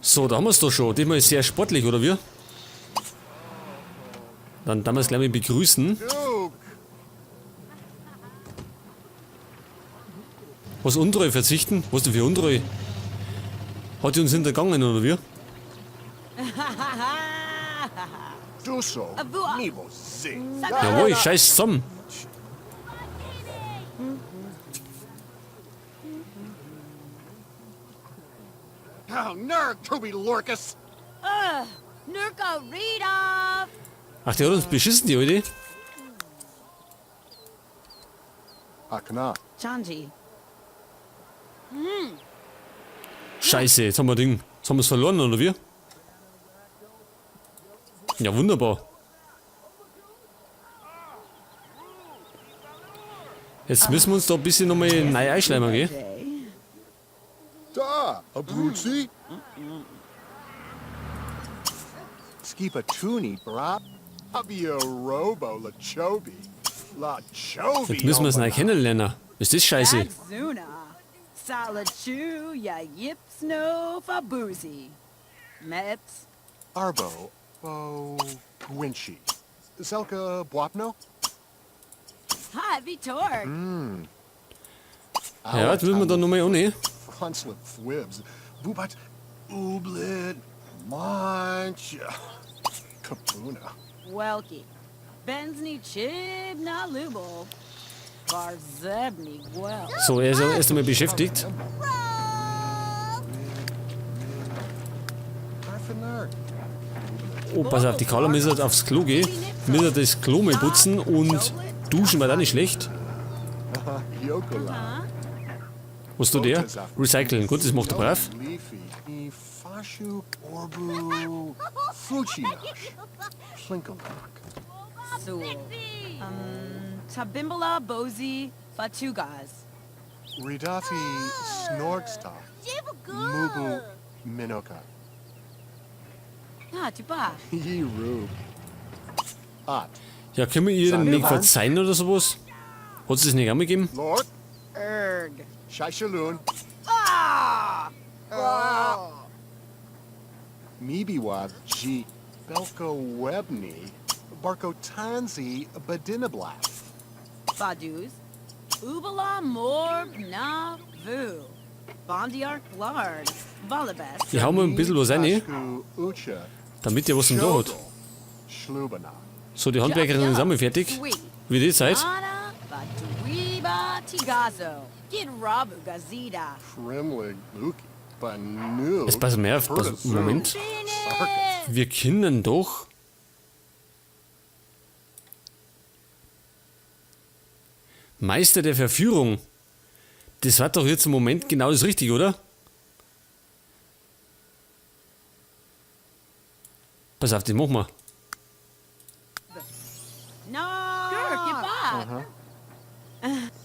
So, da haben wir es doch schon. Diesmal ist sehr sportlich, oder wie? Dann wir es gleich mal begrüßen. Was Untreue verzichten? Was denn für Untreue? Hat die uns hintergangen, oder wie? Jawohl, scheiß zusammen. Oh, Nurk, Toby Lorcus! Nurko Rita! Ach, die hat uns beschissen, die Alte. Akna. Chanji. Scheiße, jetzt haben wir Ding. Jetzt haben wir es verloren, oder wie? Ja, wunderbar. Jetzt müssen wir uns da ein bisschen nochmal neu einschleimen, gell? Da, Abruzzi. Skipatuni, brab. Abio Robo, La Chobi. La Chobi. Jetzt müssen wir es neu kennenlernen. Ist das scheiße? Zuna. Salachu ya yipsno fabuzi. Mets. Arbo, Bo, Gwinchi. Zelka Buapno? Hi, Vitor. Ja, jetzt müssen wir da nochmal annehmen. Consulate Thwibs. Bubat, Ublit, Manch. Kapuna. Welki. Bensni chibna lubo. Barzebni well. So, er ist erst einmal beschäftigt. Arfinar. Oh, pass auf, die Carla müssen aufs Klo gehen. Müssen das Klo mal putzen und duschen war da nicht schlecht. Yokola. Was tut der? Recyceln. Gut, das macht er brav. Leafy. Fashu. Orbu. Fuchinash. Flinkelmark. So. Tabimbala bozi fatugas. Ridafi. Snorgsta. Mubu. Minoka. Ah, tuba. Yiru. At. Ja, können wir ihr denn nicht verzeihen oder sowas? Hat sie es nicht einmal gegeben? Lord. Erg. Shaishaloon. Mibiwab G. Belko Webni. Barko Tanzi Badinablaf. Badus. Ubala morb na vu. Bondiark lard. Valabes. Ich hau mal ein bisschen was rein, Ashku Ucha. damit ihr was zum da hat. Schlubana. So, die Handwerkerin ist einmal fertig. Wie die Zeit? Ana Batuiba Tigazo. Gid Rabu Gazida. Frimlig Luki. Banu. Jetzt pass mal auf, Moment. Wir können doch. Meister der Verführung. Das war doch jetzt im Moment genau das Richtige, oder? Pass auf, das machen wir. No. Sure,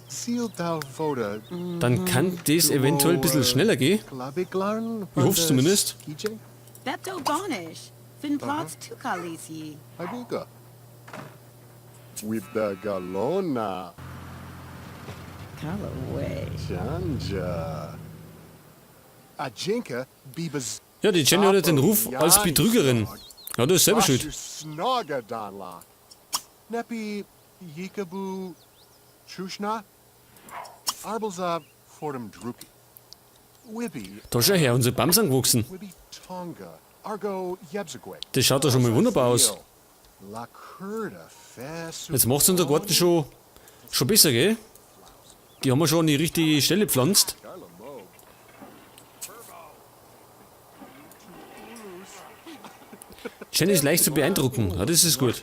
Seal Dau Voda. Dann kann das eventuell ein bisschen schneller gehen. Glabiglarn. Ich hoffe zumindest. Kije. Beto Bonish. Fin plots tu Kalisi. Aguga. With the Galona. Kalaway. Janja. Ajinka Bibas. Ja, die Jenny hat jetzt den Ruf als Betrügerin. Ja, das ist selber schuld. Snogadanla. Nepi Yikabu Chushna. Arbelza Fordham Druki. Wibby. Da schau her, unsere Bams angewachsen. Wibby Tonga. Argo Yebzagweg. Das schaut doch schon mal wunderbar aus. La Curda Fesu. Jetzt macht unser Garten schon besser, gell? Die haben wir schon an die richtige Stelle gepflanzt. Jenny ist leicht zu beeindrucken. Ja, das ist gut.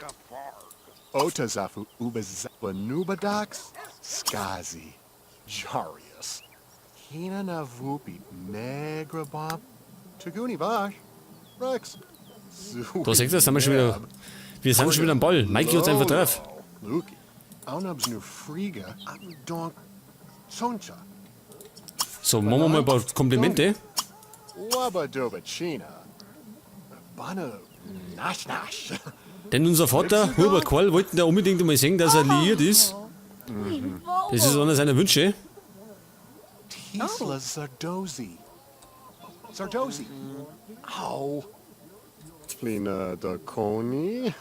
Otazafu Ubazabanubadox. Skazi. Jarius. Hina Navupi Negrabomb. Taguni Vash. Rex. Da seht ihr, sind wir schon wieder. Wir sind schon wieder am Ball. Mikey hat einfach drauf. Luki. Aunabs nu Friga. Donk. Soncha. So, machen wir mal ein paar Komplimente. Wabadobachina. Bana. Nash Nash. Denn unser Vater, Hubert Karl, wollten da unbedingt einmal sehen, dass er liiert ist. Das ist einer seiner Wünsche. Tisla Zardozi. Sardozi. Ow. Lina Daconi.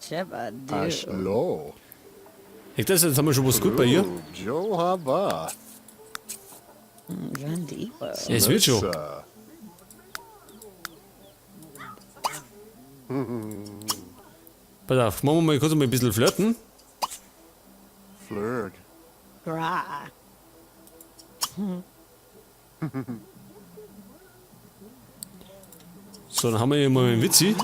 Cheba do. Ashlo. Jetzt haben wir schon was gut bei ihr. Joe Haba. Randipo. Ja, es wird schon. Lissa. Pass auf, machen wir mal kurz mal ein bisschen flirten. Flurg. Gra. So, dann haben wir hier mal einen Witzi.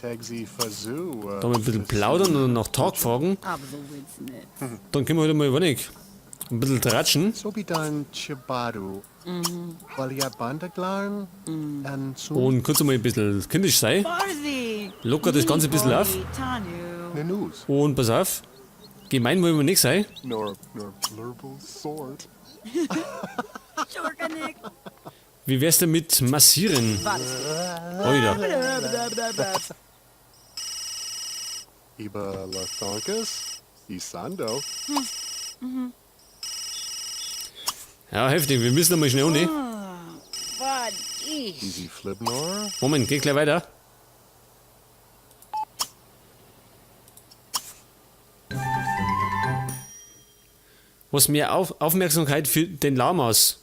Tagsy Fazoo. Da haben wir ein bisschen plaudern und nach Tag fragen. Aber so will's nicht. Dann können wir heute mal wenig. Ein bisschen tratschen. Sobidan Chibaru. Walia Bandaglarn. And so. Und kurz mal ein bisschen kindisch sein. Barzi. Locker das Ganze ein bisschen auf. Tanu. Nenus. Und pass auf. Gemein wollen wir nicht sein. Nor blurble sword. Schurkanik. Wie wär's denn mit massieren? Oida. Iba Lathonkus. Isando. Ja, heftig. Wir müssen einmal schnell ne? What? Ich. Easy Flibnor. Moment, geht gleich weiter. Was mehr Aufmerksamkeit für den Lamas.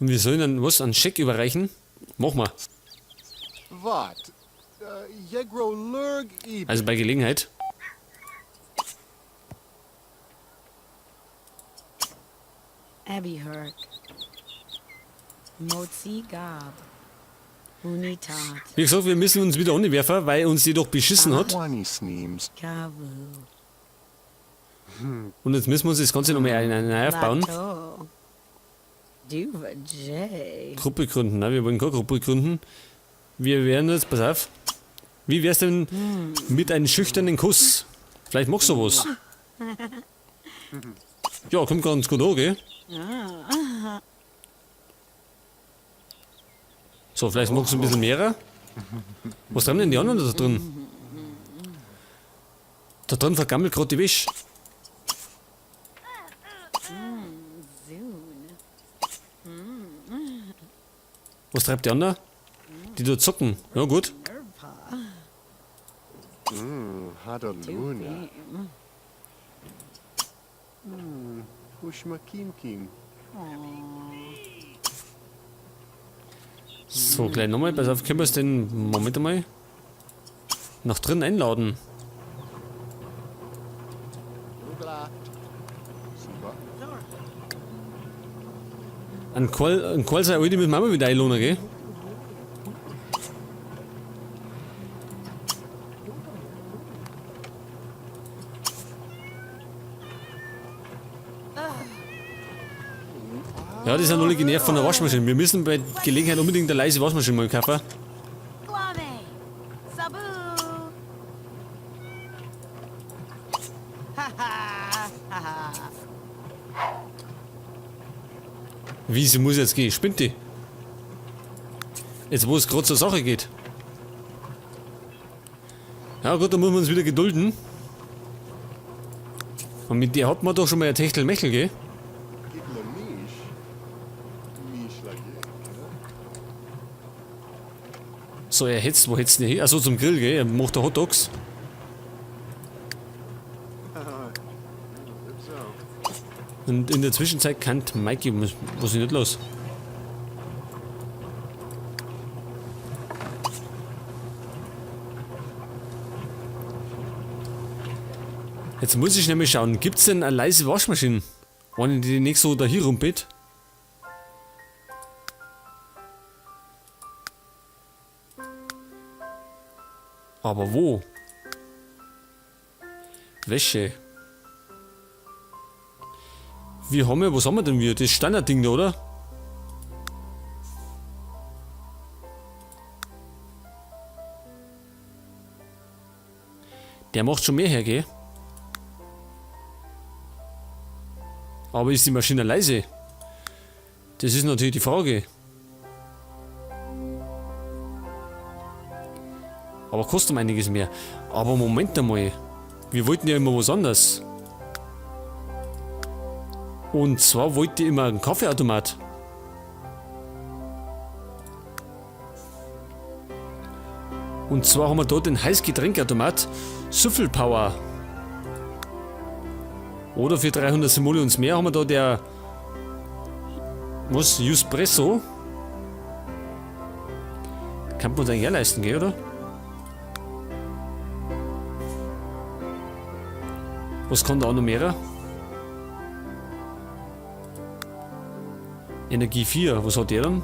Und wir sollen dann was an Scheck überreichen? Mach mal. Vat. Yegro Lurg Iba. Also bei Gelegenheit. Abby Herc. Mozi Gab. Unitat. Wie gesagt, wir müssen uns wieder anwerfen, weil uns die doch beschissen hat. Wani Sneems. Kavu. Und jetzt müssen wir uns das Ganze nochmal neu aufbauen. Lato. Duva J. Gruppe gründen, ne? Wir wollen keine Gruppe gründen. Wir werden jetzt, pass auf. Wie wär's denn mit einem schüchternen Kuss? Vielleicht machst du was. Ja, kommt ganz gut an, gell? So, vielleicht magst du ein bisschen mehr. Was treiben denn die anderen da drin? Da drin vergammelt gerade die Wäsche. Soon. Was treibt die anderen? Die da zocken. Ja, gut. Erpa. Hadalunia. Ushma Kim Kim. So, gleich nochmal. Pass auf, können wir es denn, Moment einmal, nach drin einladen? Ugla. Siba. Ein Call sei alte mit Mama wieder einladen, gell? Ja, die sind alle genervt von der Waschmaschine. Wir müssen bei Gelegenheit unbedingt eine leise Waschmaschine mal kaufen. Guame. Sabu. Haha. Wie, sie muss jetzt gehen? Spinnt die? Jetzt, wo es gerade zur Sache geht. Ja gut, dann müssen wir uns wieder gedulden. Und mit der hat man doch schon mal ein Techtelmechtel, gell? Gigla Mish. Mish like So, er hetzt, wo hetzt der hin? Achso, zum Grill, gell? Er macht da Hotdogs. Und in der Zwischenzeit kann Mikey, was ist nicht los? Jetzt muss ich nämlich schauen, gibt es denn eine leise Waschmaschine? Eine, die nicht so da hier rumpelt? Aber wo? Wäsche. Was haben wir denn wir? Das Standardding da, oder? Der macht schon mehr her, gell? Aber ist die Maschine leise? Das ist natürlich die Frage. Aber kostet um einiges mehr. Aber Moment einmal. Wir wollten ja immer was anderes. Und zwar wollte ich immer einen Kaffeeautomat. Und zwar haben wir dort den Heißgetränkautomat Süffel Power. Oder für 300 Simoleons mehr haben wir da der was? Juspresso. Kann man uns eigentlich auch leisten, gell, oder? Was kann da auch noch mehr? Energie 4, was hat der dann?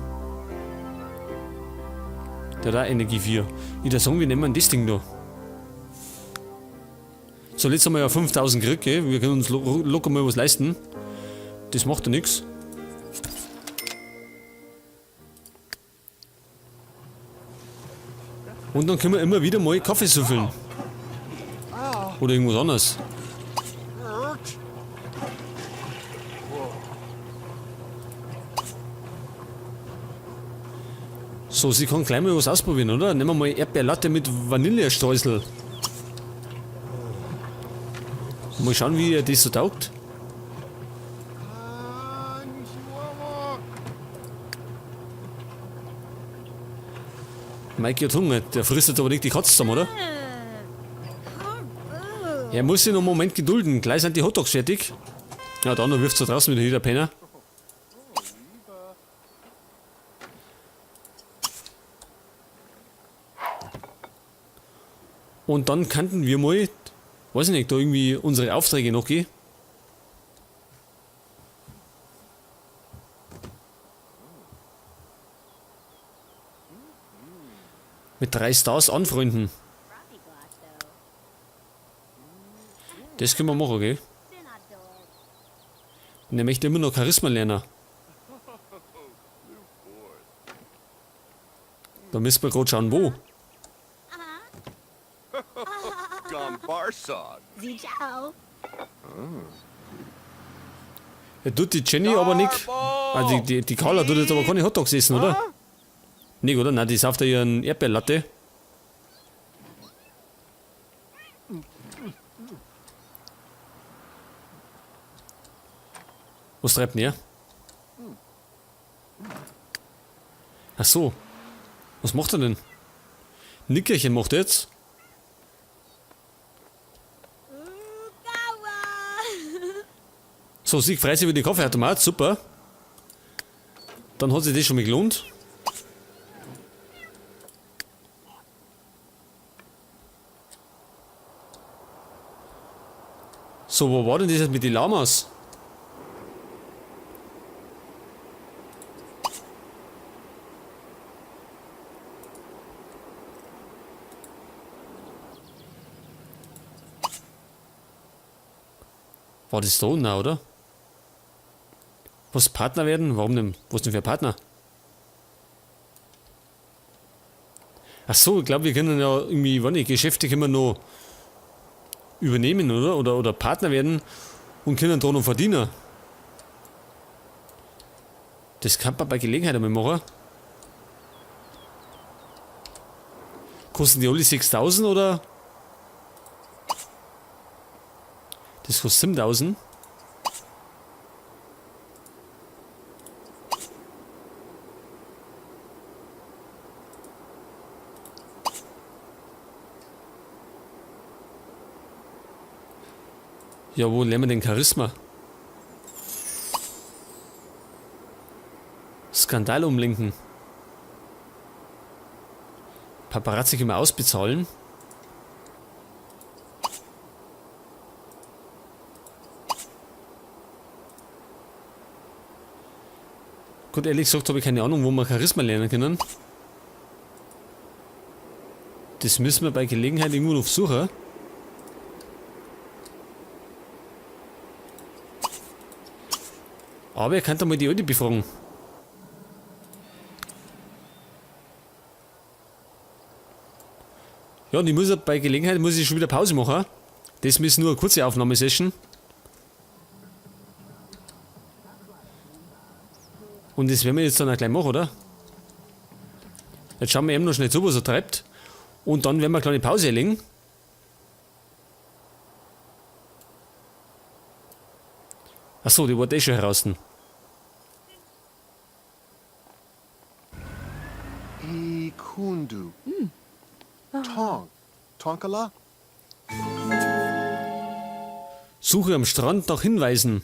Der hat auch Energie 4. Ich würde sagen, wir nehmen das Ding da. So, jetzt haben wir ja 5000 gekriegt, gell? Wir können uns locker mal was leisten. Das macht ja nichts. Und dann können wir immer wieder mal Kaffee süffeln. Oder irgendwas anderes. So, sie kann gleich mal was ausprobieren, oder? Nehmen wir mal Erdbeerlatte mit Vanillestreusel. Mal schauen, wie ihr das so taugt. Mikey hat Hunger, der frisst jetzt aber nicht die Katze zusammen, oder? Er muss sich noch einen Moment gedulden, gleich sind die Hotdogs fertig. Ja, dann wirft er draußen wieder jeder Penner. Und dann könnten wir mal, weiß ich nicht, da irgendwie unsere Aufträge noch gehen. Mit 3 Stars anfreunden. Das können wir machen, gell? Und er möchte immer noch Charisma lernen. Da müssen wir gerade schauen, wo. Sie ciao. Er tut die Jenny aber nicht. Also die Carla tut jetzt aber keine Hotdogs essen, oder? Nicht, oder? Nein, die sauft ja ihren Erdbeerlatte. Was treibt denn er? Ach so. Was macht er denn? Nickerchen macht er jetzt. So, sie freut sich über die Kaffeeautomat, super. Dann hat sich das schon mal gelohnt. So, wo war denn das jetzt mit den Lamas? War das da unten, oder? Was, Partner werden? Warum denn? Was denn für Partner? Ach so, ich glaube, wir können ja irgendwie, wann nicht, Geschäfte können wir noch übernehmen, oder? Oder Partner werden und können da noch verdienen. Das kann man bei Gelegenheit einmal machen. Kosten die alle 6000 oder? Das kostet 7000. Ja, wo lernen wir denn Charisma? Skandal umlenken. Paparazzi können wir ausbezahlen. Gut, ehrlich gesagt habe ich keine Ahnung, wo wir Charisma lernen können. Das müssen wir bei Gelegenheit irgendwo noch suchen. Aber ihr könnt doch mal die Alte befragen. Ja, und ich muss bei Gelegenheit schon wieder Pause machen. Das ist nur eine kurze Aufnahmesession. Und das werden wir jetzt dann auch gleich machen, oder? Jetzt schauen wir eben noch schnell zu, was er treibt. Und dann werden wir eine kleine Pause erlegen. Achso, die wurde eh schon heraus. Ikundu. Tong. Tonkala? Suche am Strand nach Hinweisen.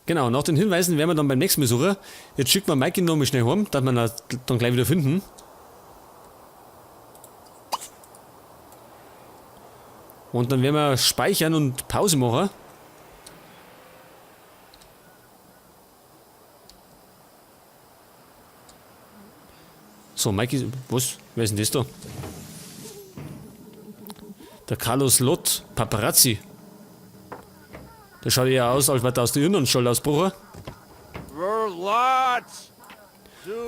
Genau, nach den Hinweisen werden wir dann beim nächsten Mal suchen. Jetzt schicken wir Mikey noch mal schnell heim, dass wir ihn dann gleich wieder finden. Und dann werden wir speichern und Pause machen. So, Mikey, was? Wer ist denn das da? Der Carlos Lott, Paparazzi. Der schaut ja aus, als wäre der aus der Irrenanstalt ausgebrochen.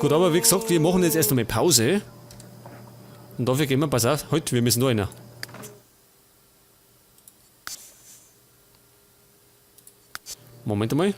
Gut, aber wie gesagt, wir machen jetzt erst einmal Pause. Und dafür gehen wir, pass auf, halt, wir müssen noch einer. Moment einmal.